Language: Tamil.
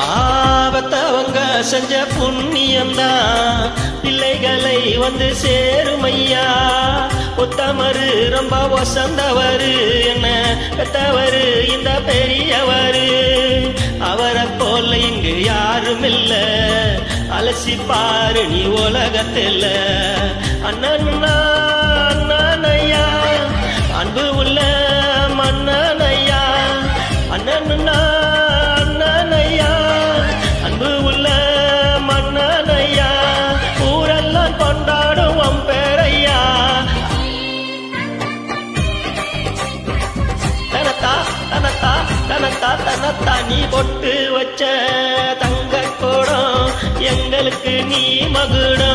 ஆபத்தவங்க செஞ்ச புண்ணியம்தான் பிள்ளைகளை வந்து சேருமையா. உத்தமரு ரொம்ப வசந்தவரு என்ன பெத்தவரு இந்த பெரியவரு. அவரை போல இங்கு யாரும் இல்ல, அலசி பாரு நீ உலகத்தில். அண்ணன்னா அண்ணனையா அன்பு உள்ள மன்னனையா. அண்ணன்னா அண்ணனையா அன்பு உள்ள மன்னனையா. ஊரெல்லாம் கொண்டாடுவோம் பேரையா. தனத்தா தனத்தா தனத்தா தனத்தா நீ பொட்டு வச்ச தங்க கோடம் எங்களுக்கு நீ மகுடம்.